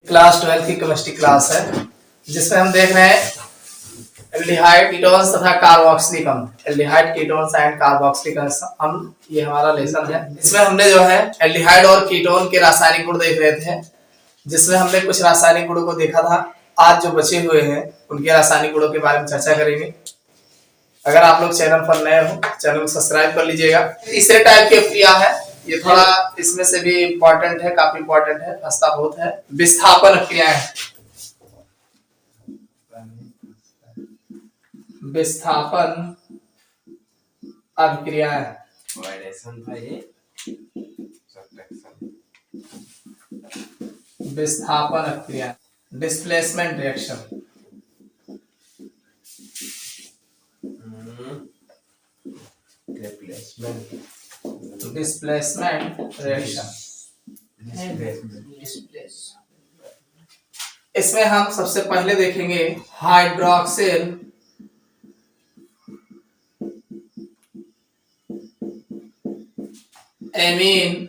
Class 12 की chemistry class है जिसमें हम देख रहे हैं एल्डिहाइड कीटोन्स तथा कार्बोक्सिलिक अम्ल। एल्डिहाइड कीटोन्स एंड कार्बोक्सिलिक अम्ल ये हमारा लेसन है। इसमें हमने जो है एल्डिहाइड और कीटोन के रासायनिक गुण देख रहे थे, जिसमें हमने कुछ रासायनिक गुणों को देखा था। आज जो बचे हुए हैं उनके रासायनिक गुणों के बारे में चर्चा करेंगे। अगर आप लोग चैनल पर नए हो चैनल को सब्सक्राइब कर लीजिएगा। तीसरे टाइप की अभिक्रिया है, ये थोड़ा इसमें से भी इम्पोर्टेंट है, काफी इम्पोर्टेंट है, हस्ता बहुत है। विस्थापन अभिक्रियाएं, विस्थापन अभिक्रियाएं, विस्थापन अभिक्रिया, डिस्प्लेसमेंट रिएक्शन, डिस्प्लेसमेंट रिएक्शन। इसमें हम सबसे पहले देखेंगे हाइड्रोक्सिल एमीन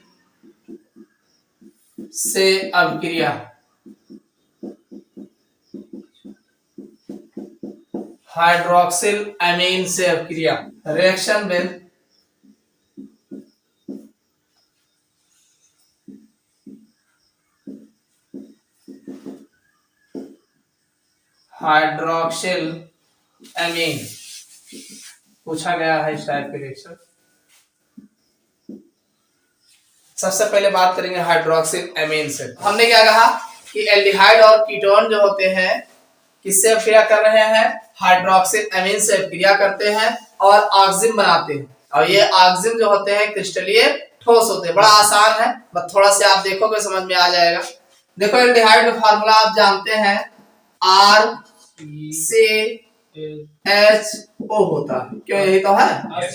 से अभिक्रिया। हाइड्रोक्सिल एमीन से अभिक्रिया, रिएक्शन विद हाइड्रोक्सिल एमीन पूछा गया है इस टाइप के रिएक्शन। सबसे पहले बात करेंगे हाइड्रोक्सिल एमीन से। हमने क्या कहा कि एल्डिहाइड और कीटोन जो होते हैं किससे अभिक्रिया कर रहे हैं? हाइड्रोक्सिल एमीन से अभिक्रिया करते हैं और ऑक्सिजन बनाते हैं। और ये ऑक्सिजन जो होते हैं क्रिस्टलीय ठोस होते हैं। बड़ा आसान है, बस थोड़ा सा आप देखोगे समझ में आ जाएगा। देखो एल्डिहाइड का फार्मूला आप जानते हैं, R C H O होता है, क्यों? यही तो है।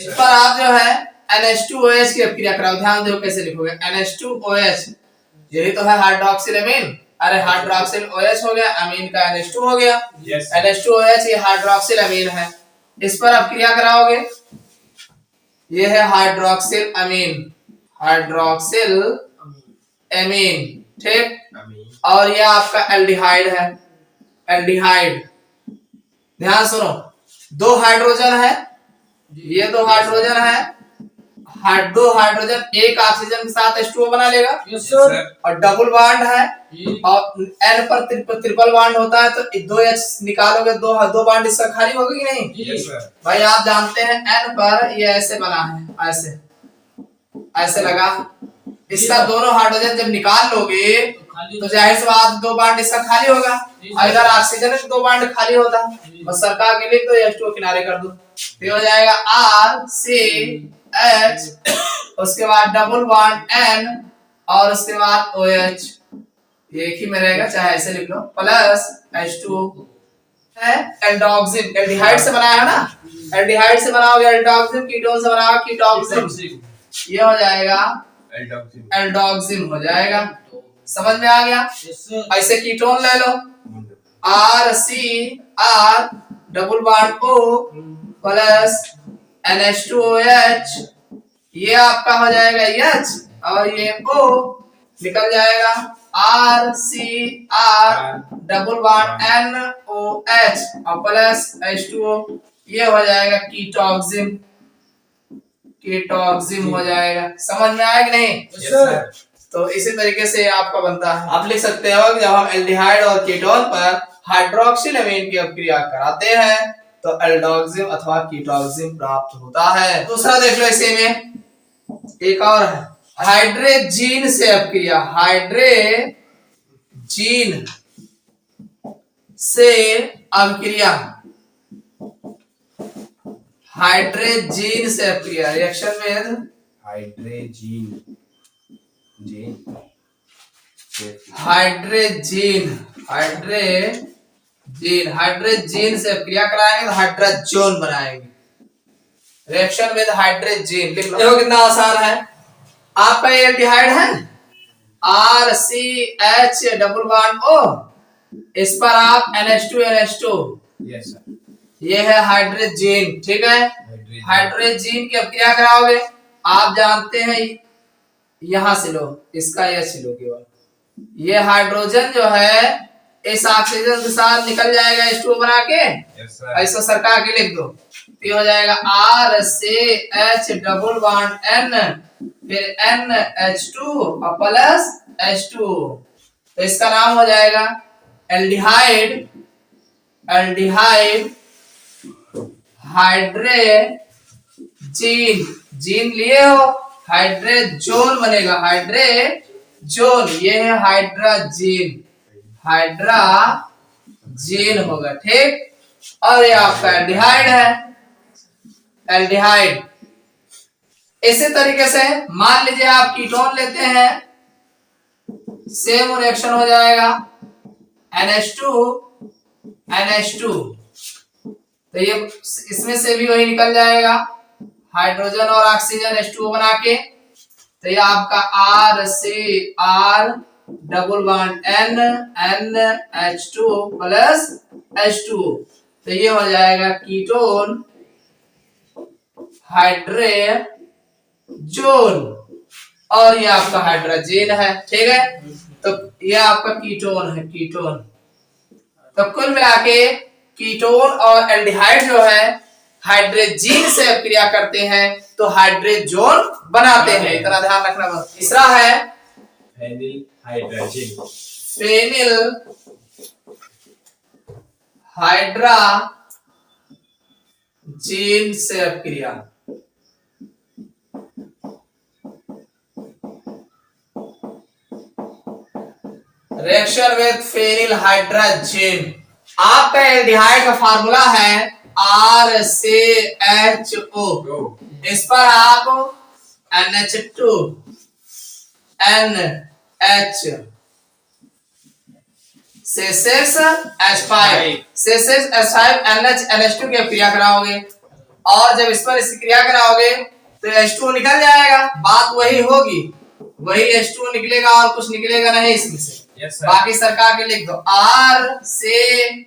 पर आप जो है NH2OH की अभिक्रिया कराओ, ध्यान दो कैसे लिखोगे, NH2OH, यही तो है हाइड्रोक्सिल एमीन। अरे हाइड्रोक्सिल OH हो गया, अमीन का NH2 हो गया। NH2OH ये हाइड्रोक्सिल अमीन है, इस पर अभिक्रिया कराओगे, ये है हाइड्रोक्सिल अमीन, हाइड्रोक्सिल एमीन, ठीक। और ये आपका एल्डिहाइड है, एल्डिहाइड। ध्यान सुनो, दो हाइड्रोजन है, ये दो हाइड्रोजन है, दो हाइड्रोजन एक ऑक्सीजन के साथ H2O बना लेगा। yes, और डबल बॉन्ड है और N पर ट्रिपल बॉन्ड होता है, तो दो H निकालोगे, दो बॉन्ड इसका खाली होगा कि नहीं? yes, भाई आप जानते हैं N पर ये ऐसे बना है, ऐसे ऐसे लगा, इसका दोनों हाइड्रोजन जब निकाल लोगे तो जाहिर सी बात दो बॉन्ड इसका खाली होगा। अगर ऑक्सीजन के दो बॉन्ड खाली होता बस सरकार के लिए तो H2O किनारे कर दो, तो हो जाएगा RCH, उसके बाद डबल बॉन्ड N और उसके बाद OH, एक ही में रहेगा, चाहे ऐसे लिख लो, प्लस H2O है। एल्डोक्सिन एल्डिहाइड से बनाया है ना, एल्डिहाइड से बनाओगे एल्डोक्सिन, कीटोन से बनाओगे कीटोक्सिन, ये हो जाएगा एल्डोक्सिन हो जाएगा। समझ में आ गया? ऐसे कीटोन ले लो, RCR double bond O plus NH2OH, ये आपका हो जाएगा H और ये O निकल जाएगा, RCR डबल बॉन्ड NOH और प्लस H2O, ये हो जाएगा कीटोक्सिन, कीटोक्सिन हो जाएगा। समझ में आया कि नहीं? yes, तो इसी तरीके से आपका बनता है। आप लिख सकते हो कि जब हम एल्डिहाइड और कीटोन पर हाइड्रोक्सिल एमीन की अभिक्रिया कराते हैं तो एल्डोक्सिन अथवा कीटोक्सिन प्राप्त होता है। दूसरा देख लो, इसी में एक और है हाइड्रेजीन से अभिक्रिया, हाइड्रेजीन से अभिक्रिया, हाइड्रेजीन से अभिक्रिया, रिएक्शन में हाइड्रेजीन, हाइड्रेजीन हाइड्रेजीन से अभिक्रिया कराएंगे तो हाइड्रोजन बनाएंगे, रिएक्शन विद हाइड्रेजीन। लिख लो, देखो कितना आसान है। आपका ये एल्डिहाइड है RCH डबल बॉन्ड O, इस पर आप NH2 yes, ये है हाइड्रोजन, ठीक है। हाइड्रोजन की अभिक्रिया कराओगे, आप जानते हैं यहां से लो, इसका H लो केवल, ये हाइड्रोजन जो है इस ऑक्सीजन के साथ निकल जाएगा H2O बना के। ऐसा सरका के लिख दो तो ये हो जाएगा RCH डबल बॉन्ड N फिर NH2 और प्लस H2। तो इसका नाम हो जाएगा एल्डिहाइड। एल्डिहाइड हाइड्रोजन जीन लिए हो, हाइड्रोजोन बनेगा। हाइड्रोजोन ये है हाइड्रोजन, हाइड्रोजन होगा। ठीक। और ये आपका एल्डिहाइड है। एल्डिहाइड इसी तरीके से मान लीजिए आप कीटोन लेते हैं, सेम रिएक्शन हो जाएगा NH2 तो ये इसमें से भी वही निकल जाएगा हाइड्रोजन और ऑक्सीजन H2O बना के। तो ये आपका RCR double bond NH2 plus H2। तो ये हो जाएगा कीटोन हाइड्रोजन और ये आपका हाइड्रोजन है। ठीक है, तो ये आपका कीटोन है, कीटोन। तो कुल मिला के कीटोन और एल्डिहाइड जो है हाइड्रोजन से क्रिया करते हैं तो हाइड्रोजोन बनाते हैं। इतना ध्यान रखना बस। तीसरा है फेनिल हाइड्रोजन। फेनिल हाइड्रोजन से क्रिया। Reaction with phenyl hydrogen. आपका एल्डिहाइड का फार्मूला है RCHO। इस पर आप NH2 NH C6H5 NH2 की क्रिया कराओगे और जब इस पर इसकी क्रिया कराओगे तो H2O निकल जाएगा। बात वही होगी, वही H2O निकलेगा और कुछ निकलेगा नहीं इसमें से। बाकी सरकार के लिख दो RCH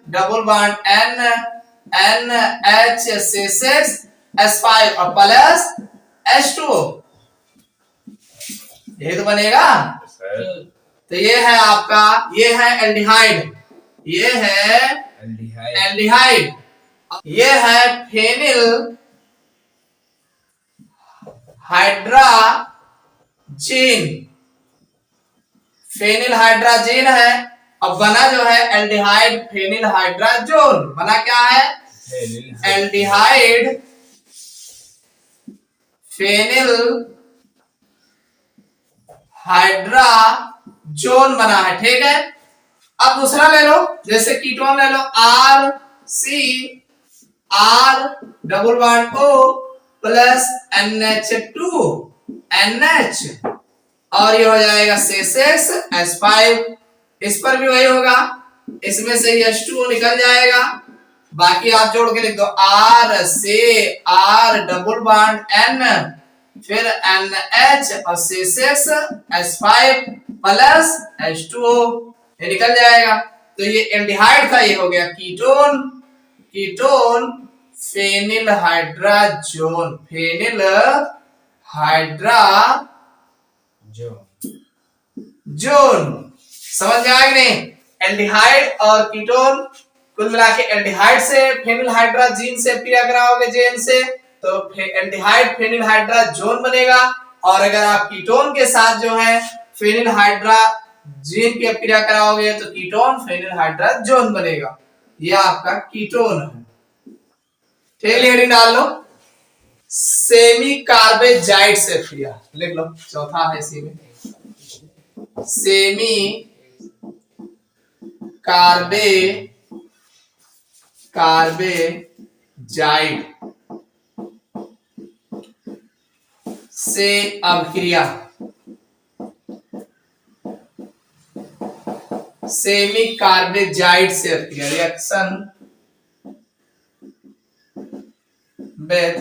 double bond NH C6H5 और प्लस H2O। ये तो बनेगा। तो ये है आपका, ये है एल्डिहाइड, ये है एल्डिहाइड, ये है फेनिल हाइड्रोजन। फेनिल हाइड्रोजन है। अब बना जो है एल्डिहाइड फेनिल हाइड्रोजोन। बना क्या है? एल्डिहाइड फेनिल हाइड्रोजोन बना है। ठीक है, अब दूसरा ले लो, जैसे कीटोन ले लो RCR double bond O plus NH2 NH और ये हो जाएगा C6H5। इस पर भी वही होगा, इसमें से H2O निकल जाएगा। बाकी आप जोड़ के लिख दो RCR डबल बॉन्ड N फिर NH और C6H5 प्लस H2O ये निकल जाएगा। तो ये एल्डिहाइड था, ये हो गया ketone. Ketone phenyl hydrazone, phenyl hydrazone. समझ में आया कि नहीं? एल्डिहाइड और कीटोन कुल मिला के एल्डिहाइड से फेनिल हाइड्रोजन से क्रिया कराओगे जेन से तो एल्डिहाइड फेनिल हाइड्रोजोन बनेगा। और अगर आप कीटोन के साथ जो है फेनिल हाइड्रोजन की क्रिया कराओगे तो कीटोन फेनिल हाइड्रोजोन बनेगा। यह आपका कीटोन है। ठीक, हेडिंग डाल लो। सेमी कार्बेजाइड से क्रिया लिख लो, चौथा है इसी में। सेमी कार्बेजाइड से अभिक्रिया। सेमी कार्बेजाइड से अभिक्रिया, reaction with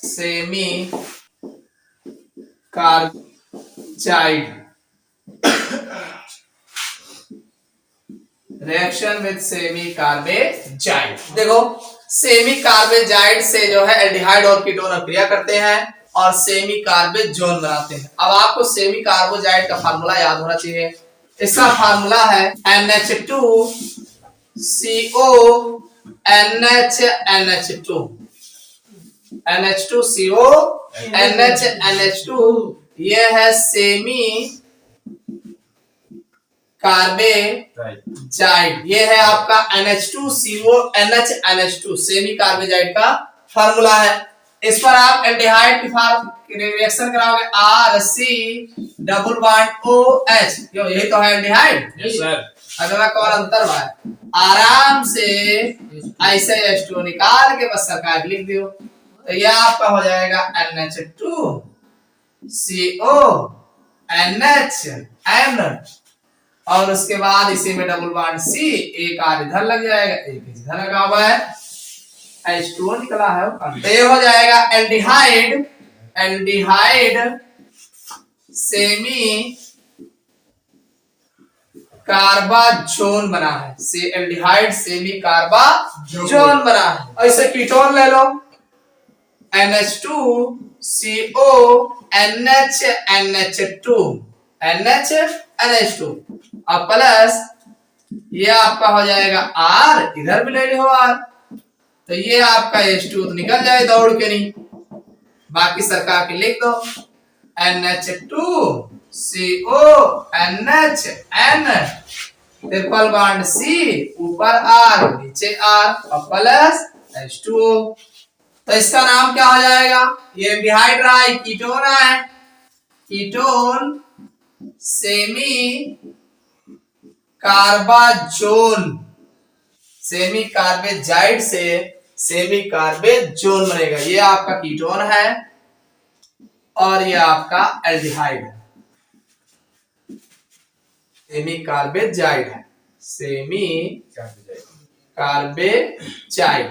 semi carbazide. Reaction with semi carbazide. देखो सेमी कार्बेजाइड से जो है एल्डिहाइड और कीटोन क्रिया करते हैं और सेमी कार्बोजोन बनाते हैं। अब आपको सेमी कार्बोजाइड का फार्मूला याद होना चाहिए। इसका फार्मूला है NH2CO NH2 NH2CO NH2 ये है सेमी कार्बोजाइड। ये है आपका NH2CO NH2 सेमी कार्बोजाइड का फार्मूला है। इस पर आप एल्डिहाइड की रिएक्शन कराओगे RC♯OH, यही तो है एल्डिहाइड। Yes sir. अगला कौन अंतर है, आराम से ऐसे H2O निकाल के बस सरकार लिख दियो। तो यह आपका हो जाएगा NH2CO NHN, और उसके बाद इसी में डबल बॉन्ड C, एक आर इधर लग जाएगा, एक इधर लगा हुआ है, H2O निकला है। तो ये हो जाएगा एल्डिहाइड सेमी कार्बाजोन बना है, से एल्डिहाइड सेमी कार्बाजोन बना है। ऐसे कीटोन ले लो NH2CO NHNH2 और प्लस ये आपका हो जाएगा R, इधर भी ले लो R, तो ये आपका H2 तो निकल जाए दौड़ के नहीं, बाकी सरकार के लिख दो NH2CO NHN triple bond C, ऊपर R नीचे R और प्लस H2O। तो इसका नाम क्या हो जाएगा, ये एल्डिहाइड रहा है, कीटोन है, कीटोन सेमी कार्बाजोन, सेमी कार्बोजाइड से सेमी कार्बोजोन बनेगा। ये आपका कीटोन है और ये आपका एल्डिहाइड है, सेमी कार्बोजाइड है, सेमी कार्बोजाइड।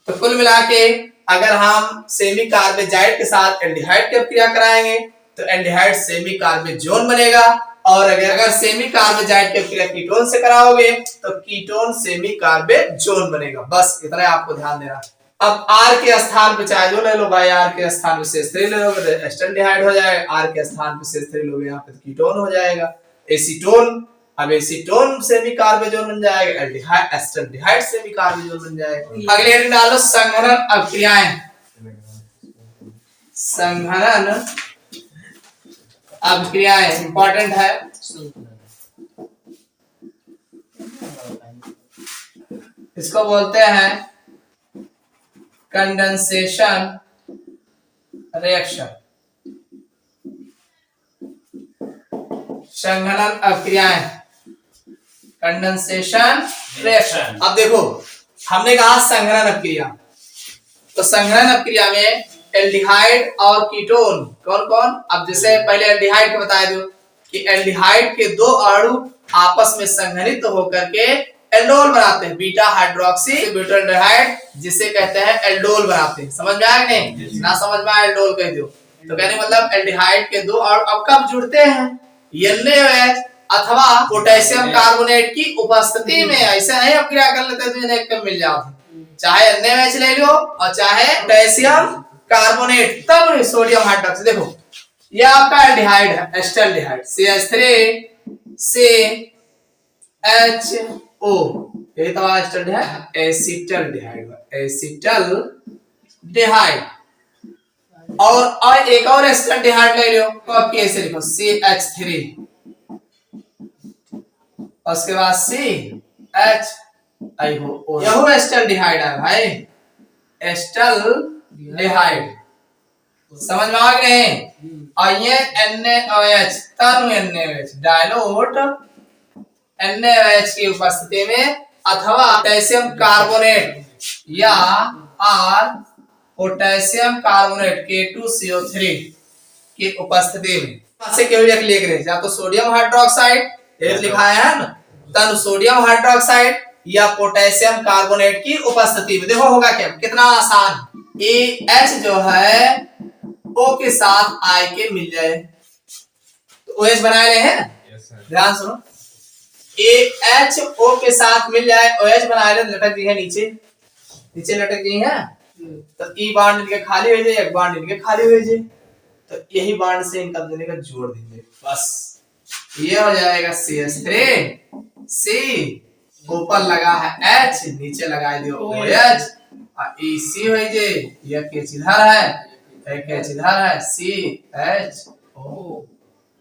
तो कुल मिला के अगर हम सेमी कार्बोजाइड के साथ एल्डिहाइड की क्रिया कराएंगे तो एल्डिहाइड सेमी कार्बोजोन बनेगा, और अगर सेमी कार्बोजाइड की क्रिया कीटोन से कराओगे तो कीटोन सेमी कार्बोजोन बनेगा। बस इतना आपको ध्यान देना। अब R के स्थान पे चाहे जो ले लो भाई, R के स्थान पे CH3 ले लोगे तो एस्टल्डिहाइड हो जाएगा, R के स्थान पे CH3 लोगे यहाँ पे तो कीटोन हो जाएगा, एसीटोन। अब एसीटोन सेमी कार्बोजोन बन जाएगा, एल्डिहाइड एस्टल्डिहाइड सेमी कार्बोजोन बन जाएगा। अगले हेडिंग डालो संघनन अभिक्रियाएं। संघनन अभिक्रियाएं इंपॉर्टेंट है। इसको बोलते हैं कंडेंसेशन रिएक्शन। संघनन अभिक्रियाएं, कंडेंसेशन रिएक्शन। अब देखो हमने कहा संघनन अभिक्रिया, तो संघनन अभिक्रिया में एल्डिहाइड और कीटोन कौन कौन, अब जैसे पहले एल्डिहाइड को बता दो कि एल्डिहाइड के दो अणु आपस में संघनित होकर के एल्डोल बनाते हैं, बीटा हाइड्रोक्सी ब्यूटाल्डिहाइड जिसे कहते हैं एल्डोल बनाते हैं। समझ में आया नहीं, ना समझ में आया एल्डोल कह दो। तो कहने मतलब एल्डिहाइड के दो अणु अब कब जुड़ते हैं, NaOH अथवा पोटेशियम कार्बोनेट की उपस्थिति में। ऐसे नहीं अब क्रिया कर लेते तो इन्हें एक मिल जाते, चाहे NaOH ले लो और चाहे पोटेशियम कार्बोनेट, तब सोडियम हाइड्रोक्साइड। देखो ये आपका एल्डिहाइड है, एस्टल्डिहाइड CH3CHO, यही तो एस्टल्डिहाइड, एसिटल्डिहाइड, एसिटल्डिहाइड। और एक और एस्टल्डिहाइड ले लो तो आप कैसे लिखो CH3, उसके बाद CHO, यह एस्टल्डिहाइड है भाई, एस्टल्डिहाइड। समझ में आ गए। और ये NaOH, तनु NaOH, डायलूट NaOH की उपस्थिति में अथवा पोटेशियम कार्बोनेट या R पोटेशियम कार्बोनेट K2CO3 की उपस्थिति में से केवल एक लिख रहे, या तो सोडियम हाइड्रोक्साइड लिखा है ना, तनु सोडियम हाइड्रोक्साइड या पोटेशियम कार्बोनेट की उपस्थिति में। देखो होगा क्या, कितना आसान, H जो है O के साथ I के मिल जाए तो OH बना रहे हैं। ध्यान सुनो, AH O के साथ मिल जाए, OH बना रहे, लटक गई है नीचे, नीचे लटक गई है, तो ई बांड इनके खाली हो जाए, एक बांड इनके खाली हो जाए, तो यही बांड से इनका दोनों का जोड़ देंगे बस। ये हो जाएगा CH3 C, ऊपर लगा है H, नीचे लगा दियो OH, और EC हो जाए, ये H इधर है, एक H इधर है, CHO,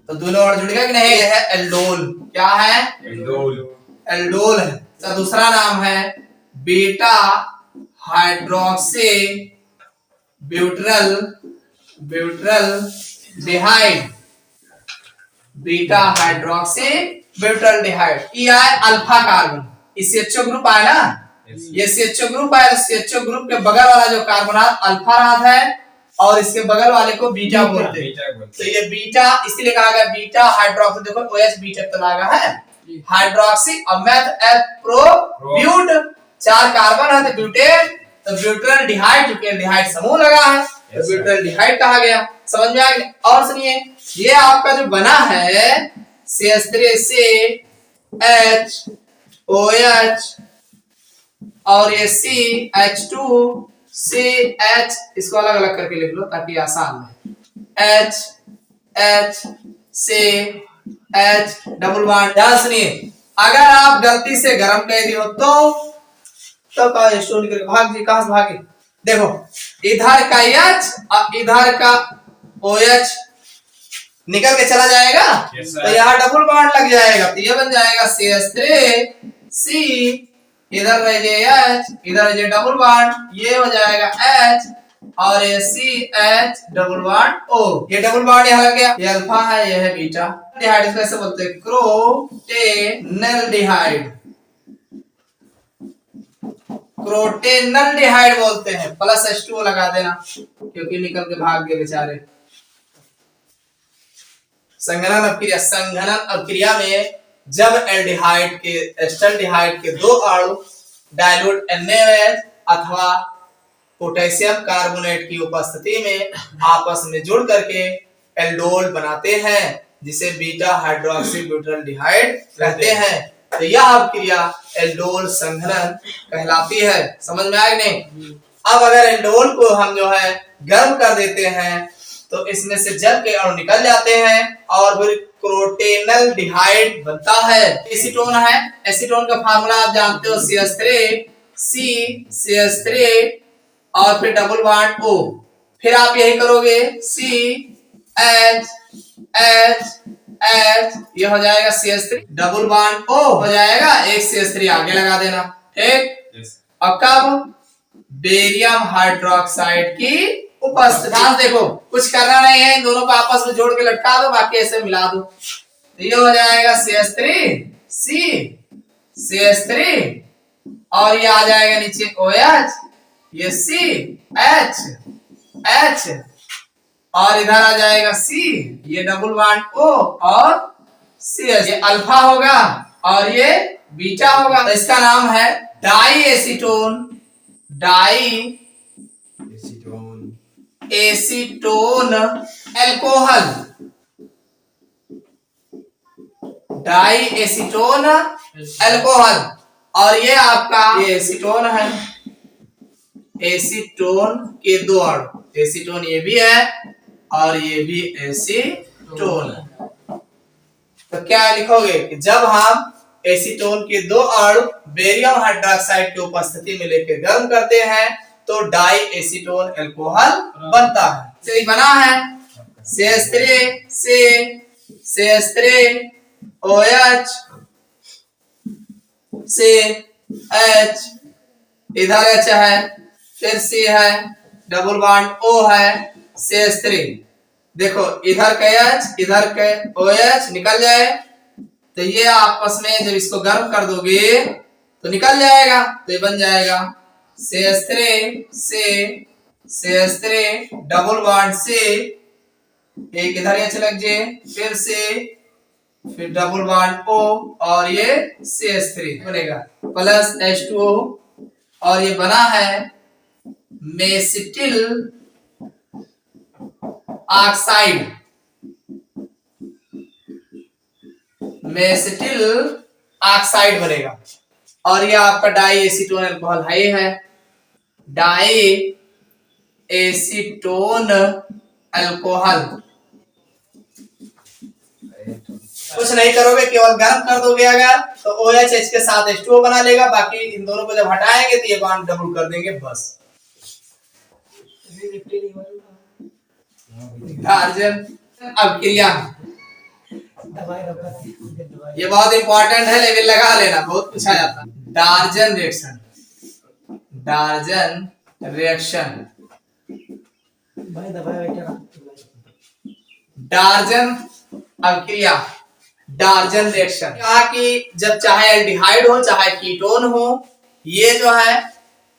तो दोनों और जुड़ गए कि नहीं? ये है एल्डोल। क्या है? एल्डोल है। तो दूसरा नाम है बीटा हाइड्रोक्सी ब्यूटरल डिहाइड। बीटा हाइड्रोक्सी ब्यूटरल-डिहाइड, ये है अल्फा कार्बन। इस CHO ग्रुप आया ना, ये CHO ग्रुप आया, CHO ग्रुप के बगल वाला जो कार्बोनात अल्फा रात है और इसके बगल वाले को बीटा बोलते हैं। तो ये बीटा इसलिए कहा गया बीटा हाइड्रोक्सी। देखो OH बीटा तो लगा है, हाइड्रोक्सी और meth F pro but, 4 carbon है तो ब्यूटेन, तो ब्यूटरल डिहाइड, चूंकि डिहाइड समूह लगा है तो ब्यूटरल डिहाइड कहा गया। समझ में आ गया? और सुनिए, ये आपका जो बना है CH3 H OH और ये CH2 CH, इसको अलग अलग करके लिख लो ताकि आसान है। H H C H double bond. ध्यान सुनिए, अगर आप गलती से गर्म कर दिए हो तो स्टोन निकल भाग जी, कहां से भागे? देखो इधर का H और इधर का OH निकल के चला जाएगा, तो यहाँ डबल बॉन्ड लग जाएगा, तो ये बन जाएगा CH3 C, इधर रह जाए H, इधर रह जाए डबल बॉन्ड, ये हो जाएगा H और ये CH डबल बॉन्ड O। ये डबल बॉन्ड यहाँ लग गया, ये अल्फा है, ये है बीटा। डिहाइड इसको ऐसे बोलते हैं क्रोटेनल डिहाइड बोलते हैं। प्लस H2O लगा देना क्योंकि निकल के भाग गए बेचारे। संघनन अपक्रिया में जब एल्डिहाइड के एस्टल्डिहाइड के 2 अणु डाइल्यूट NaOH अथवा पोटेशियम कार्बोनेट की उपस्थिति में आपस में जुड़ करके एल्डोल बनाते हैं, जिसे बीटा हाइड्रोक्सी ब्यूटरल-डिहाइड कहते हैं। तो यह अपक्रिया एल्डोल संघनन कहलाती है। समझ में आया नहीं? अब अगर एल्डोल को हम जो है गर्म कर देते हैं तो इसमें से जल के अणु निकल जाते हैं और फिर क्रोटेनल डिहाइड बनता है। एसीटोन है, एसीटोन का फार्मूला आप जानते हो CH3 C CH3 और फिर डबल बॉन्ड O, फिर आप यही करोगे CH H H, ये हो जाएगा CH3 डबल बॉन्ड O हो जाएगा, एक CH3 आगे लगा देना, ठीक। अब कब? बेरियम हाइड्रोक्साइड की उपस्थिति। देखो कुछ करना नहीं है, इन दोनों को आपस में जोड़ के लटका दो, बाकी ऐसे मिला दो, तो ये हो जाएगा CH3 C CH3 और ये आ जाएगा नीचे OH, ये CH H और इधर आ जाएगा C, ये डबल बॉन्ड O और CH, ये अल्फा होगा और ये बीटा होगा। तो इसका नाम है di acetone alcohol, di acetone alcohol. और ये आपका ये एसीटोन है, एसीटोन के 2 अणु, एसीटोन ये भी है और ये भी एसीटोन है। तो क्या लिखोगे कि जब हम एसीटोन के 2 अणु बेरियम हाइड्रोक्साइड की उपस्थिति में लेकर गर्म करते हैं तो डाई एसीटोन एल्कोहल बनता है। से बना है CH3 OH CH, इधर H है, फिर C है, डबल बॉन्ड O है, CH3। देखो इधर का H इधर का OH निकल जाए तो ये आपस में जब इसको गर्म कर दोगे तो निकल जाएगा, तो ये बन जाएगा CH3 डबल बॉन्ड C, एक इधर H लग जाए, फिर C, फिर डबल बॉन्ड O और ये CH3 बनेगा प्लस H2O और ये बना है मेसिटिल ऑक्साइड, मेसिटिल ऑक्साइड बनेगा। और ये आपका डाई एसीटोन अल्कोहल है, डाई एसीटोन अल्कोहल। कुछ नहीं करोगे, केवल गर्म कर दोगे अगर तो OH के साथ H2O बना लेगा, बाकी इन दोनों को जब हटाएंगे तो ये बॉन्ड डबल कर देंगे बस। डार्जन अभिक्रिया, ये बहुत इंपॉर्टेंट है, लेवल लगा लेना, बहुत पूछा जाता है। डार्जन रिएक्शन, डार्जन रिएक्शन, डार्जन अभिक्रिया, डार्जन रिएक्शन। कहा कि जब चाहे एल्डिहाइड हो चाहे कीटोन हो, ये जो है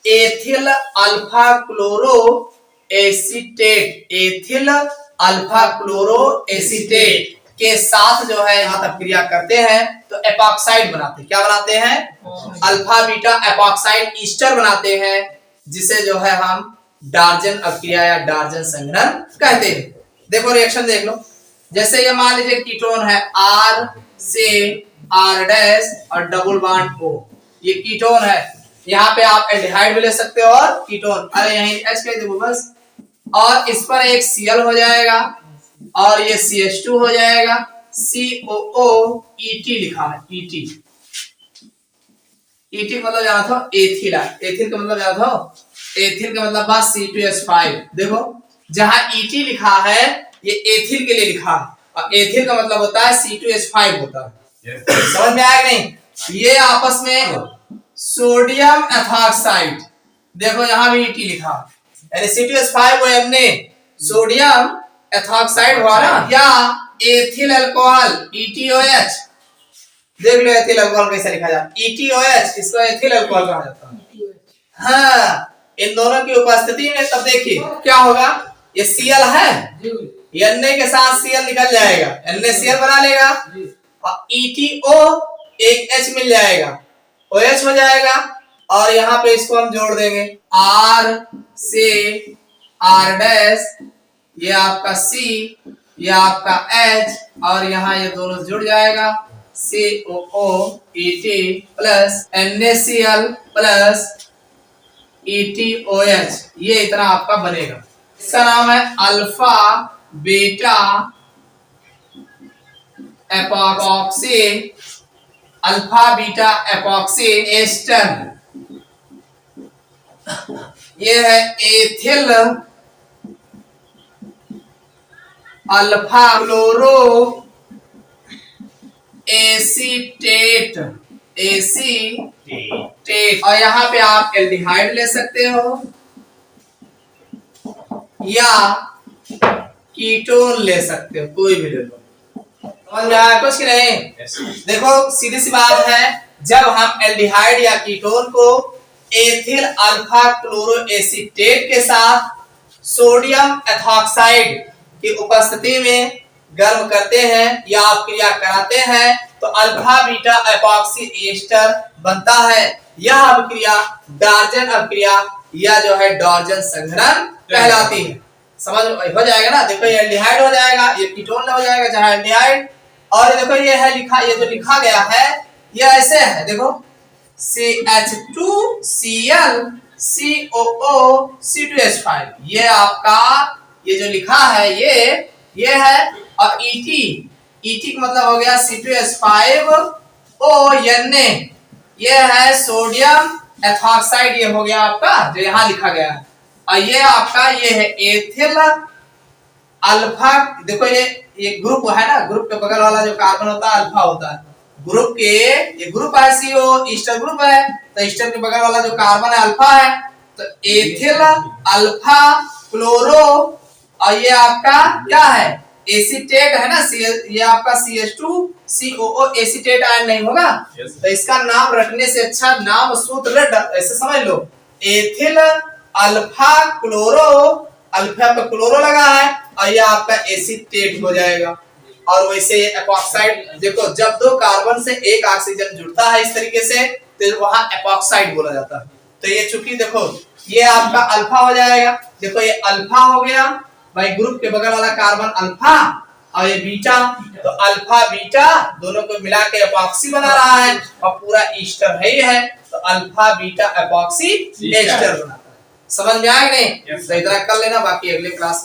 ethyl alpha chloro acetate, ethyl alpha chloro acetate के साथ जो है यहाँ तक क्रिया करते हैं तो एपॉक्साइड बनाते हैं। क्या बनाते हैं? अल्फा बीटा एपॉक्साइड ईस्टर बनाते हैं, जिसे जो है हम डार्जन अभिक्रिया या डार्जन संघनन कहते हैं। देखो रिएक्शन देख लो, जैसे ये मान लीजिए कीटोन है R से R डैश और डबल बॉन्ड O, ये कीटोन है। यहाँ पे आप एल्डिहाइड भी ले सकते हो और कीटोन, अरे यहीं H कह दो बस, और इस पर एक Cl हो जाएगा और ये CH2 हो जाएगा, COOET लिखा है, ET, ET का मतलब जाना था एथिल, एथिल का मतलब जाना था, एथिल का मतलब बस C2H5। देखो जहां ET लिखा है ये एथिल के लिए लिखा है, और एथिल का मतलब होता है C2H5 होता है। समझ में आया नहीं? ये आपस में सोडियम एथॉक्साइड, देखो यहां भी ET लिखा है, यानी C2H5 वो हमने सोडियम एथॉक्साइड हुआ ना, या एथिल अल्कोहल ETOH। देख लो एथिल अल्कोहल कैसे लिखा जाता है, ETOH, इसको एथिल अल्कोहल कहा जाता है। हाँ, इन दोनों की उपस्थिति में तब देखिए क्या होगा, ये Cl है, Na के साथ Cl निकल जाएगा, NaCl बना लेगा, और ETO एक H मिल जाएगा, OH हो जाएगा, और यहाँ पे इसको हम जोड़ देंगे R से R डैश, ये आपका C, ये आपका H, और यहाँ ये दोनों जुड़ जाएगा, COOET plus NaCl plus ETOH, ये इतना आपका बनेगा। इसका नाम है alpha beta epoxy, alpha beta epoxy ester. ये है ethyl alpha chloro acetate, acetate, और यहाँ पे आप एल्डिहाइड ले सकते हो या कीटोन ले सकते हो, कोई भी ले लो। समझ में आया कुछ कि नहीं? देखो सीधी सी बात है, जब हम एल्डिहाइड या कीटोन को एथिल अल्फा क्लोरो एसीटेट के साथ सोडियम एथॉक्साइड की उपस्थिति में गर्म करते हैं या आप क्रिया कराते हैं तो अल्फा बीटा एपॉक्सी एस्टर बनता है। यह अभिक्रिया डार्जन अभिक्रिया या जो है डार्जन संघनन कहलाती है। समझ हो जाएगा ना? देखो ये एल्डिहाइड हो जाएगा, ये कीटोन हो जाएगा जहां एल्डिहाइड, और देखो ये है लिखा, ये जो लिखा गया है ये ऐसे है, देखो CH2Cl COO C2H5, ये आपका ये जो लिखा है ये है, और ET का मतलब हो गया C2H5O Na, ये है सोडियम एथॉक्साइड, ये हो गया आपका जो यहाँ लिखा गया है, और ये आपका ये है एथिल अल्फा। देखो ये ग्रुप है ना, ग्रुप के बगल वाला जो कार्बन होता है अल्फा होता है, ग्रुप के ये ग्रुप है CO, ईस्टर ग्रुप है, तो ईस्टर के बगल वाला जो कार्बन है अल्फा है, तो एथिल अल्फा क्लोरो, और ये आपका क्या है एसीटेट है ना, ये आपका CH2COO एसीटेट आयन नहीं होगा, तो इसका नाम रखने से अच्छा नाम सूत्र ऐसे समझ लो, एथिल अल्फा क्लोरो, अल्फा पे क्लोरो लगा है और ये आपका एसीटेट हो जाएगा। और वैसे ये एपॉक्साइड, देखो जब दो कार्बन से एक ऑक्सीजन जुड़ता है इस तरीके से तो वहां एपॉक्साइड बोला जाता है। तो ये चूंकि देखो ये आपका अल्फा हो जाएगा, देखो ये अल्फा हो गया भाई, ग्रुप के बगल वाला कार्बन अल्फा और ये बीटा, तो अल्फा बीटा दोनों को मिला के एपॉक्सी बना रहा है और पूरा ईस्टर है ही है, तो अल्फा बीटा एपॉक्सी एस्टर बनाता है। समझ में आया कि नहीं? Yes, तो इतना कर लेना, बाकी अगले क्लास में